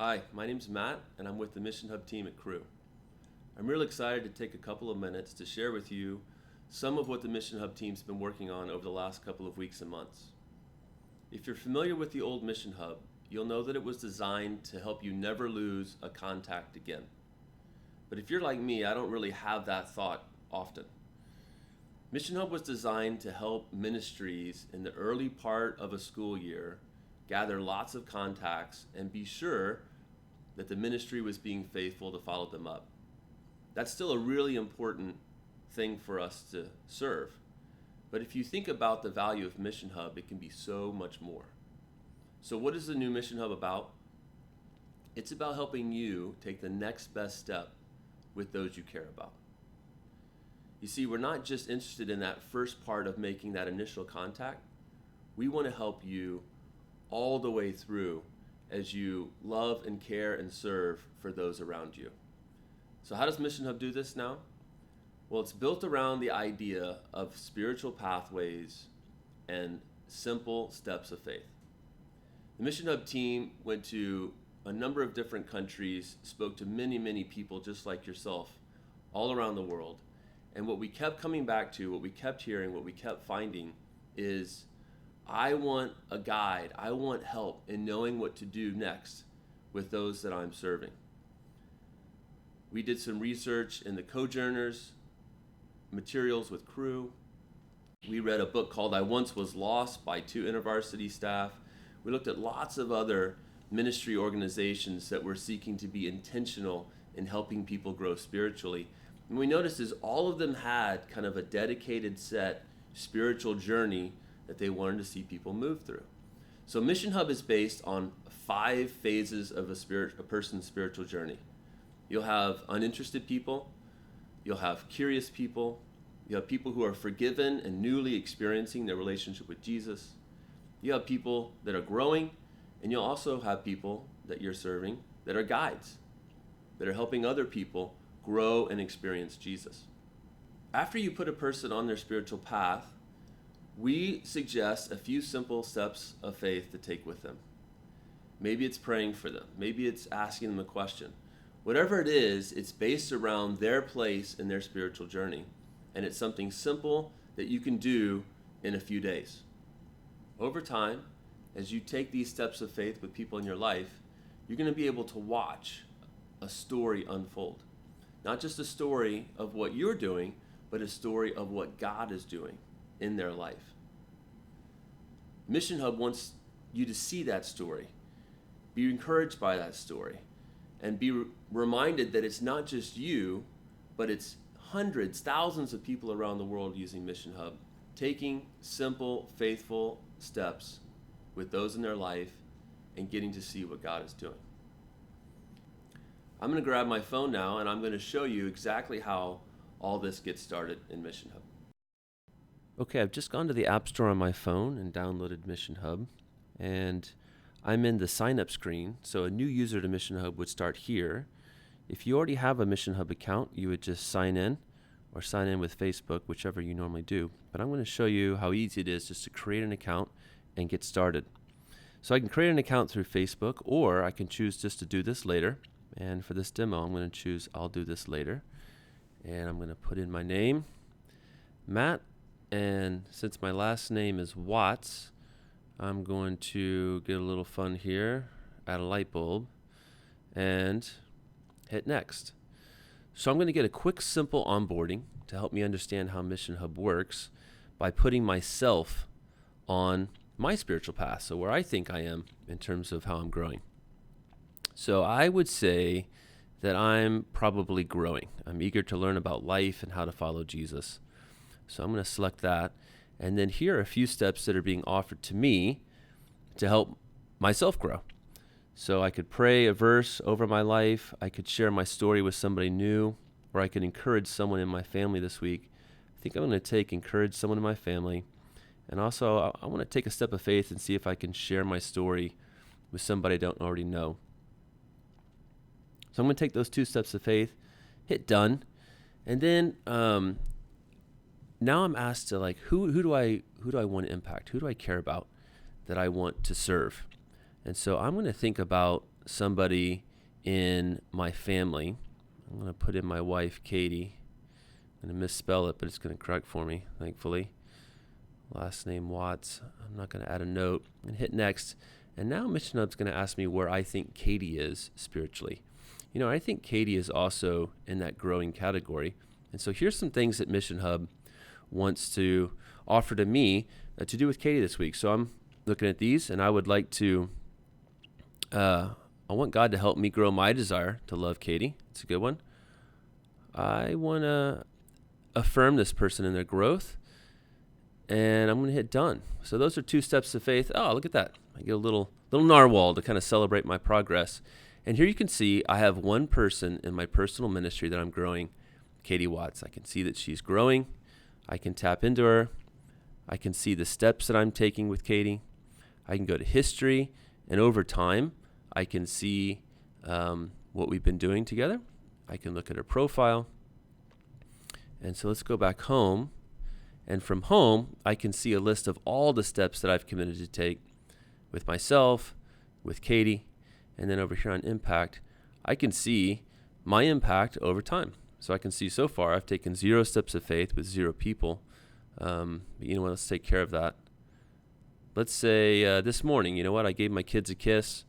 Hi, my name's Matt, and I'm with the MissionHub team at Crew. I'm really excited to take a couple of minutes to share with you some of what the MissionHub team's been working on over the last couple of weeks and months. If you're familiar with the old MissionHub, you'll know that it was designed to help you never lose a contact again. But if you're like me, I don't really have that thought often. MissionHub was designed to help ministries in the early part of a school year gather lots of contacts and be sure that the ministry was being faithful to follow them up. That's still a really important thing for us to serve. But if you think about the value of MissionHub, it can be so much more. So what is the new MissionHub about? It's about helping you take the next best step with those you care about. You see, we're not just interested in that first part of making that initial contact. We want to help you all the way through as you love and care and serve for those around you. So how does MissionHub do this now? Well, it's built around the idea of spiritual pathways and simple steps of faith. The MissionHub team went to a number of different countries, spoke to many people just like yourself all around the world. And what we kept coming back to, what we kept hearing, what we kept finding is, I want a guide, I want help in knowing what to do next with those that I'm serving. We did some research in the Cojourners materials with Crew. We read a book called I Once Was Lost by 2 InterVarsity staff. We looked at lots of other ministry organizations that were seeking to be intentional in helping people grow spiritually. And we noticed is all of them had kind of a dedicated set spiritual journey that they wanted to see people move through. So MissionHub is based on 5 phases of a person's spiritual journey. You'll have uninterested people, you'll have curious people, you have people who are forgiven and newly experiencing their relationship with Jesus, you have people that are growing, and you'll also have people that you're serving that are guides, that are helping other people grow and experience Jesus. After you put a person on their spiritual path, we suggest a few simple steps of faith to take with them. Maybe it's praying for them. Maybe it's asking them a question. Whatever it is, it's based around their place in their spiritual journey. And it's something simple that you can do in a few days. Over time, as you take these steps of faith with people in your life, you're going to be able to watch a story unfold. Not just a story of what you're doing, but a story of what God is doing in their life. MissionHub wants you to see that story, be encouraged by that story, and be reminded that it's not just you, but it's hundreds, thousands of people around the world using MissionHub, taking simple, faithful steps with those in their life and getting to see what God is doing. I'm going to grab my phone now and I'm going to show you exactly how all this gets started in MissionHub. Okay, I've just gone to the App Store on my phone and downloaded MissionHub, and I'm in the sign up screen, so a new user to MissionHub would start here. If you already have a MissionHub account, you would just sign in or sign in with Facebook, whichever you normally do. But I'm going to show you how easy it is just to create an account and get started. So I can create an account through Facebook, or I can choose just to do this later. And for this demo, I'm going to choose I'll do this later. And I'm going to put in my name, Matt. And since my last name is Watts, I'm going to get a little fun here, add a light bulb, and hit next. So I'm going to get a quick, simple onboarding to help me understand how MissionHub works by putting myself on my spiritual path, so where I think I am in terms of how I'm growing. So I would say that I'm probably growing. I'm eager to learn about life and how to follow Jesus. So I'm going to select that. And then here are a few steps that are being offered to me to help myself grow. So I could pray a verse over my life. I could share my story with somebody new, or I could encourage someone in my family this week. I think I'm going to encourage someone in my family. And also I want to take a step of faith and see if I can share my story with somebody I don't already know. So I'm going to take those 2 steps of faith, hit done, and then now I'm asked to who do I want to impact? Who do I care about that I want to serve? And so I'm going to think about somebody in my family. I'm going to put in my wife, Katie. I'm going to misspell it, but it's going to correct for me, thankfully. Last name Watts. I'm not going to add a note. And hit next. And now MissionHub's going to ask me where I think Katie is spiritually. I think Katie is also in that growing category. And so here's some things that MissionHub wants to offer to me to do with Katie this week. So I'm looking at these, and I would like to, I want God to help me grow my desire to love Katie. It's a good one. I want to affirm this person in their growth, and I'm going to hit done. So those are 2 steps of faith. Oh, look at that. I get a little narwhal to kind of celebrate my progress. And here you can see I have one person in my personal ministry that I'm growing, Katie Watts. I can see that she's growing. I can tap into her. I can see the steps that I'm taking with Katie. I can go to history, and over time, I can see what we've been doing together. I can look at her profile. And so let's go back home. And from home, I can see a list of all the steps that I've committed to take with myself, with Katie, and then over here on impact, I can see my impact over time. So I can see so far I've taken 0 steps of faith with 0 people. But you know what? Let's take care of that. Let's say this morning, you know what? I gave my kids a kiss,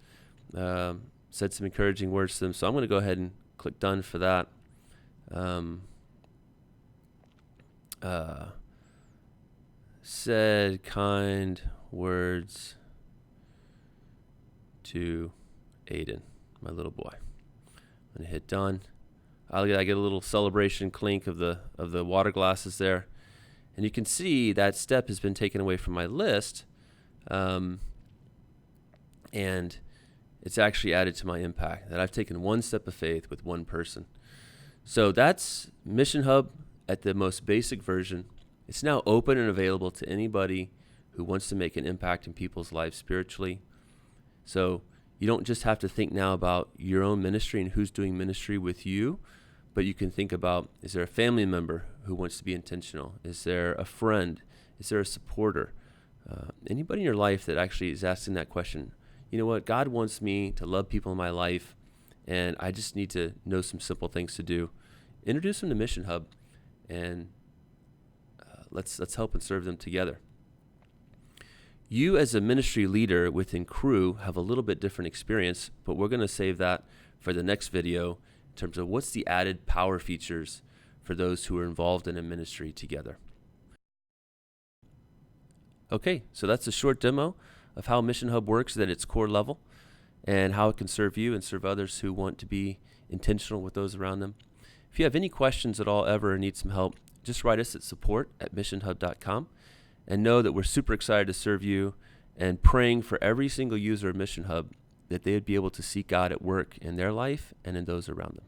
said some encouraging words to them. So I'm going to go ahead and click done for that. Said kind words to Aiden, my little boy. I'm going to hit done. I get a little celebration clink of the water glasses there. And you can see that step has been taken away from my list. And it's actually added to my impact, that I've taken 1 step of faith with 1 person. So that's MissionHub at the most basic version. It's now open and available to anybody who wants to make an impact in people's lives spiritually. So you don't just have to think now about your own ministry and who's doing ministry with you, but you can think about, is there a family member who wants to be intentional? Is there a friend? Is there a supporter? Anybody in your life that actually is asking that question, you know what, God wants me to love people in my life, and I just need to know some simple things to do. Introduce them to MissionHub, and let's help and serve them together. You as a ministry leader within Crew have a little bit different experience, but we're going to save that for the next video in terms of what's the added power features for those who are involved in a ministry together. Okay, so that's a short demo of how MissionHub works at its core level and how it can serve you and serve others who want to be intentional with those around them. If you have any questions at all ever or need some help, just write us at support@missionhub.com, and know that we're super excited to serve you and praying for every single user of MissionHub that they would be able to see God at work in their life and in those around them.